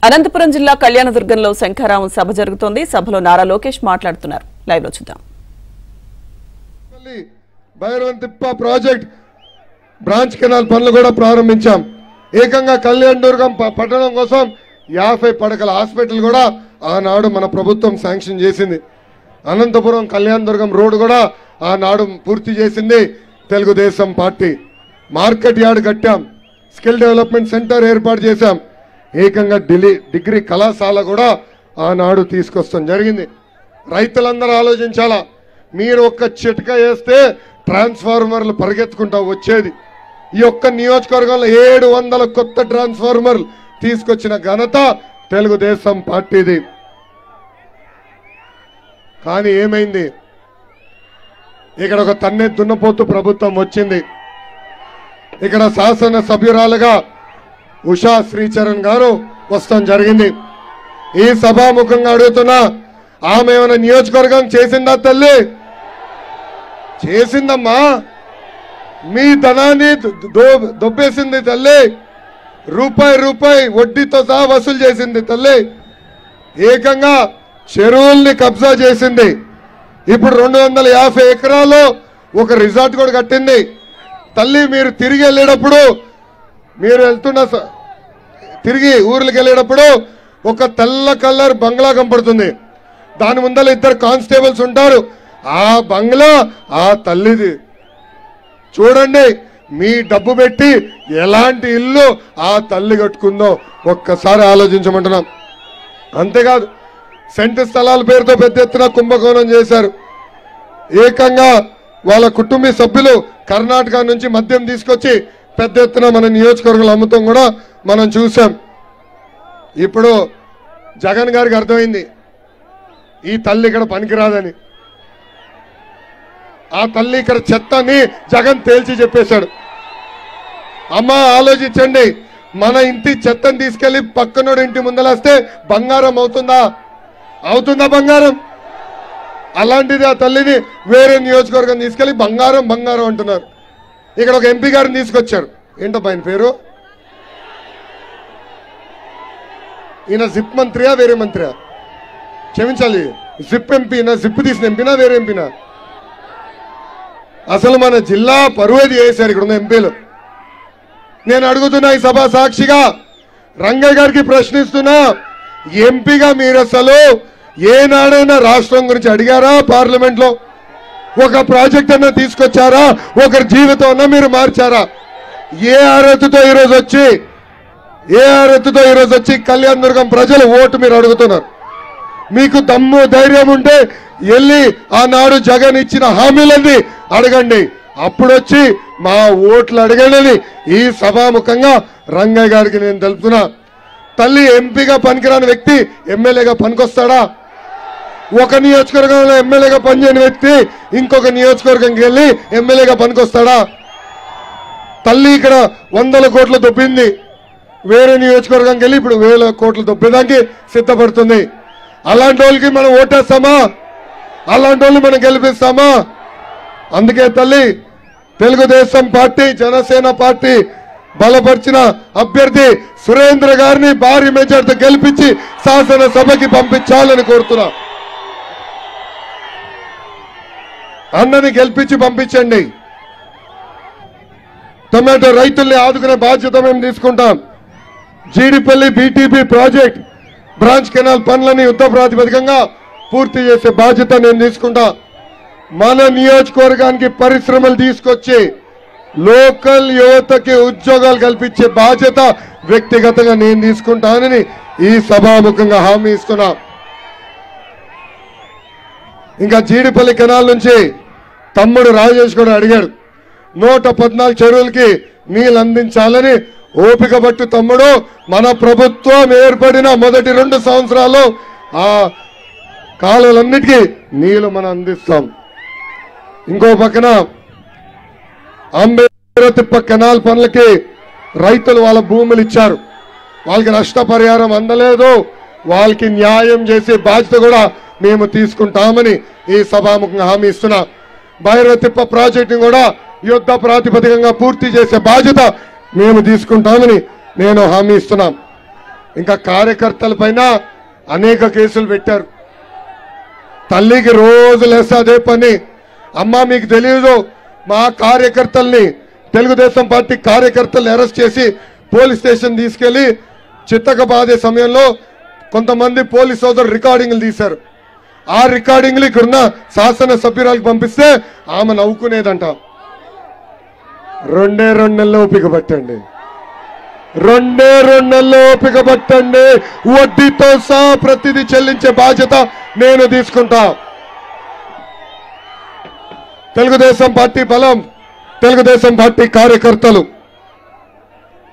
అనంతపురం జిల్లా కళ్యాణదుర్గంలో శంఖారావం సభ జరుగుతోంది. సభలో నారా లోకేష్ మాట్లాడుతున్నారు. లైవ్ లో చూద్దాం. భైరవంతిప్ప ప్రాజెక్ట్ బ్రాంచ్ కెనాల్ పనులు కూడా ప్రారంభించాం. ఏకంగా కళ్యాణదుర్గం పట్టణం కోసం 50 పడకల హాస్పిటల్ కూడా ఆనాడు మన ప్రభుత్వం శాంక్షన్ చేసింది. అనంతపురం కళ్యాణదుర్గం రోడ్డు కూడా ఆనాడు పూర్తి చేసింది తెలుగుదేశం పార్టీ. మార్కెట్ యార్డ్ కట్టాం, స్కిల్ డెవలప్మెంట్ సెంటర్ ఏర్పాటు చేశాం. ఏకంగా డిగ్రీ కళాశాల కూడా ఆనాడు తీసుకొస్తాం జరిగింది. రైతులందరూ ఆలోచించాలా, మీరు ఒక్క చిట్క వేస్తే ట్రాన్స్ఫార్మర్లు పరిగెత్తుకుంటా వచ్చేది. ఈ ఒక్క నియోజకవర్గంలో 700 కొత్త ట్రాన్స్ఫార్మర్లు తీసుకొచ్చిన ఘనత తెలుగుదేశం పార్టీది. కానీ ఏమైంది, ఇక్కడ ఒక తన్నే దున్నపోతు ప్రభుత్వం వచ్చింది. ఇక్కడ శాసన సభ్యురాలుగా ఉషా శ్రీచరణ్ గారు వస్తాం జరిగింది. ఈ సభాముఖంగా అడుగుతున్నా, ఆమె ఏమైనా నియోజకవర్గం చేసిందా తల్లి? చేసిందమ్మా. మీ ధనాన్ని దొబ్బేసింది తల్లి. రూపాయి వడ్డీతో సహా వసూలు చేసింది తల్లి. ఏకంగా చెరువుల్ని కబ్జా చేసింది. ఇప్పుడు 250 ఎకరాలు ఒక రిసార్ట్ కూడా కట్టింది తల్లి. మీరు తిరిగి వెళ్ళేటప్పుడు, మీరు తిరిగి ఊర్లకు వెళ్ళేటప్పుడు ఒక తెల్ల కలర్ బంగ్లా కనపడుతుంది. దాని ముందర 2 కానిస్టేబుల్స్ ఉంటారు. ఆ బంగ్లా ఆ తల్లిది. చూడండి, మీ డబ్బు పెట్టి ఎలాంటి ఇల్లు ఆ తల్లి కట్టుకుందో ఒక్కసారి ఆలోచించమంటున్నాం. అంతేకాదు, సెంటు స్థలాల పేరుతో పెద్ద ఎత్తున కుంభకోణం చేశారు. ఏకంగా వాళ్ళ కుటుంబ సభ్యులు కర్ణాటక నుంచి మద్యం తీసుకొచ్చి పెద్ద ఎత్తున మన నియోజకవర్గంలో అమ్ముతాం కూడా మనం చూసాం. ఇప్పుడు జగన్ గారికి అర్థమైంది ఈ తల్లి ఇక్కడ పనికిరాదని. ఆ తల్లి ఇక్కడ చెత్తని జగన్ తేల్చి చెప్పేశాడు. అమ్మ ఆలోచించండి, మన ఇంటి చెత్తని తీసుకెళ్లి పక్కనోడు ఇంటి ముందలేస్తే బంగారం అవుతుందా? అవుతుందా బంగారం? అలాంటిది ఆ తల్లిని వేరే నియోజకవర్గం తీసుకెళ్లి బంగారం అంటున్నారు. ఇక్కడ ఒక ఎంపీ గారిని తీసుకొచ్చారు. ఏంటో ఆయన పేరు? ఈయన జిప్ మంత్రియా వేరే మంత్రియా? క్షమించాలి, జిప్ ఎంపీనా? జిప్ తీసిన ఎంపీనా వేరే ఎంపీనా? అసలు మన జిల్లా పరువేది చేశారు ఇక్కడ ఉన్న ఎంపీలు. నేను అడుగుతున్నా ఈ సభ సాక్షిగా, రంగయ్య గారికి ప్రశ్నిస్తున్నా, ఎంపీగా మీరు అసలు ఏనాడైనా రాష్ట్రం గురించి అడిగారా? పార్లమెంట్ లో ఒక ప్రాజెక్ట్ అన్నా తీసుకొచ్చారా? ఒకరి జీవితం అన్నా మీరు మార్చారా? ఏ అర్హతతో ఈరోజు వచ్చి కళ్యాణదుర్గం ప్రజలు ఓటు మీరు అడుగుతున్నారు? మీకు దమ్ము ధైర్యం ఉంటే వెళ్ళి ఆనాడు జగన్ ఇచ్చిన హామీలన్నీ అడగండి. అప్పుడు వచ్చి మా ఓట్లు అడగండి. ఈ సభాముఖంగా రంగయ్య గారికి నేను తెలుపుతున్నా. తల్లి ఎంపీగా పనికిరాని వ్యక్తి ఎమ్మెల్యేగా పనికొస్తాడా? ఒక నియోజకవర్గంలో ఎమ్మెల్యేగా పనిచేయని వ్యక్తి ఇంకొక నియోజకవర్గంకి వెళ్ళి ఎమ్మెల్యేగా పనికొస్తాడా? తల్లి ఇక్కడ 100 కోట్లు దొబ్బింది, వేరే నియోజకవర్గంకి వెళ్ళి ఇప్పుడు 1000 కోట్లు దొబ్బేదానికి సిద్ధపడుతుంది. అలాంటి వాళ్ళకి మనం ఓటేస్తామా? అలాంటి వాళ్ళు మనం గెలిపిస్తామా? అందుకే తల్లి, తెలుగుదేశం పార్టీ, జనసేన పార్టీ బలపరిచిన అభ్యర్థి సురేంద్ర గారిని భారీ మెజార్టీతో గెలిపించి శాసనసభకి పంపించాలని కోరుతున్నా. అన్నని గెలిపించి పంపించండి. టొమాటో రైతుల్ని ఆదుకునే బాధ్యత మేము తీసుకుంటాం. Jeedipalli BTP project branch canal పనులని యుద్ధ ప్రాతిపదికంగా పూర్తి చేసే బాధ్యత నేను తీసుకుంటా. మన నియోజకవర్గానికి పరిశ్రమలు తీసుకొచ్చి లోకల్ యువతకి ఉద్యోగాలు కల్పించే బాధ్యత వ్యక్తిగతంగా నేను తీసుకుంటానని ఈ సభాముఖంగా హామీ ఇస్తున్నా. ఇంకా జీడిపల్లి కెనాల్ నుంచి తమ్ముడు రాజేష్ కూడా అడిగాడు, 114 చెరువులకి నీళ్ళు అందించాలని. ఓపిక పట్టు తమ్ముడు, మన ప్రభుత్వం ఏర్పడిన మొదటి 2 సంవత్సరాల్లో ఆ కాలువలన్నిటికీ నీళ్లు మనం అందిస్తాం. ఇంకో పక్కన అంబేద్కర్ కెనాల్ పనులకి రైతులు వాళ్ళ భూములు ఇచ్చారు, వాళ్ళకి నష్టపరిహారం అందలేదు. వాళ్ళకి న్యాయం చేసే బాధ్యత కూడా మేము తీసుకుంటామని ఈ సభాముఖంగా హామీ ఇస్తున్నా. భైరవతిప్ప ప్రాజెక్టుని కూడా యుద్ధ ప్రాతిపదికంగా పూర్తి చేసే బాధ్యత మేము తీసుకుంటామని నేను హామీ ఇస్తున్నాం. ఇంకా కార్యకర్తల పైన అనేక కేసులు పెట్టారు. తల్లికి రోజు లేస్తే అదే పని. అమ్మ మీకు తెలియదు, మా కార్యకర్తల్ని, తెలుగుదేశం పార్టీ కార్యకర్తల్ని అరెస్ట్ చేసి పోలీస్ స్టేషన్ తీసుకెళ్లి చిత్తక బాధే సమయంలో కొంతమంది పోలీస్ సోదరులు రికార్డింగ్లు తీశారు. ఆ రికార్డింగ్లు ఇక్కడున్న శాసనసభ్యురాలకు పంపిస్తే ఆమె నవ్వుకునేదంట. 2 నెలలు ఓపిక పట్టండి, 2 నెలలు ఓపిక పట్టండి. వడ్డీతో సహా ప్రతిదీ చెల్లించే బాధ్యత నేను తీసుకుంటా. తెలుగుదేశం పార్టీ బలం, తెలుగుదేశం పార్టీ కార్యకర్తలు,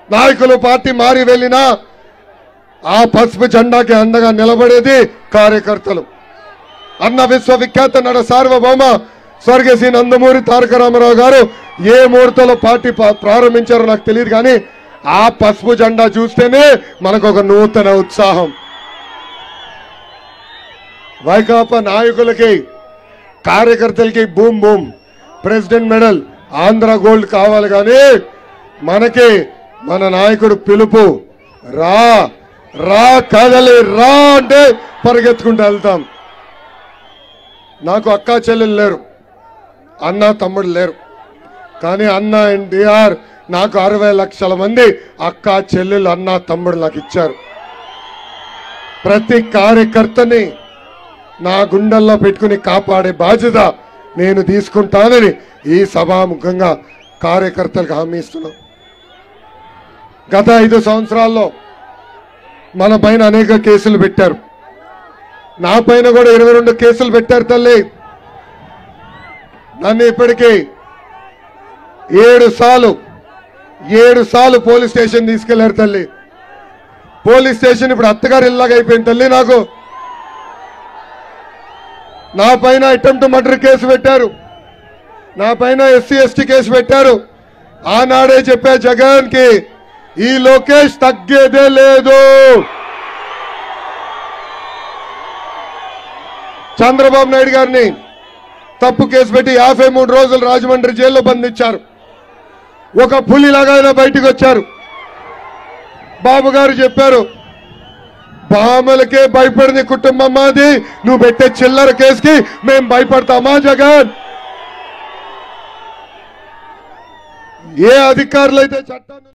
నాయకులు పార్టీ మారి వెళ్ళినా ఆ పసుపు జెండాకి అండగా నిలబడేది కార్యకర్తలు. అన్న విశ్వవిఖ్యాత నడ సార్వభౌమ స్వర్గీయ శ్రీ నందమూరి తారక రామారావు గారు ఏ ముహూర్తంలో పార్టీ ప్రారంభించారో నాకు తెలియదు, కానీ ఆ పసుపు జెండా చూస్తేనే మనకు ఒక నూతన ఉత్సాహం. వైకాపా నాయకులకి కార్యకర్తలకి boom boom president medal Andhra gold కావాలి, కానీ మనకి మన నాయకుడు పిలుపు రా రా కదలి రా అంటే పరిగెత్తుకుంటూ వెళ్తాం. నాకు అక్కా చెల్లెలు లేరు, అన్న తమ్ముడు లేరు, కానీ అన్న ఎన్టీఆర్ నాకు 60 లక్షల మంది అక్కా చెల్లెలు అన్న తమ్ముడు నాకు ఇచ్చారు. ప్రతి కార్యకర్తని నా గుండెల్లో పెట్టుకుని కాపాడే బాధ్యత నేను తీసుకుంటానని ఈ సభాముఖంగా కార్యకర్తలకు హామీ ఇస్తున్నాం. గత 5 సంవత్సరాల్లో మన పైన అనేక కేసులు పెట్టారు. నా పైన కూడా 22 కేసులు పెట్టారు తల్లి. నన్ను ఇప్పటికీ 7 సార్లు పోలీస్ స్టేషన్ తీసుకెళ్లారు తల్లి. పోలీస్ స్టేషన్ ఇప్పుడు అత్తగారు ఇల్లాగా అయిపోయింది తల్లి. నాకు నా పైన అటెంప్ట్ మర్డర్ కేసు పెట్టారు, నా పైన SC ST కేసు పెట్టారు. ఆనాడే చెప్పా జగన్ కి, ఈ లోకేష్ తగ్గేదే లేదు. చంద్రబాబు నాయుడు గారిని తప్పు కేసు పెట్టి 53 రోజులు రాజమండ్రి జైల్లో బంధించారు. ఒక పులిలాగా ఆయన బయటికి వచ్చారు. బాబు గారు చెప్పారు, బామలకే భయపడిన కుటుంబం మాది, నువ్వు పెట్టే చిల్లర కేసుకి మేము భయపడతామా జగన్? ఏ అధికారులు అయితే చట్టాన్ని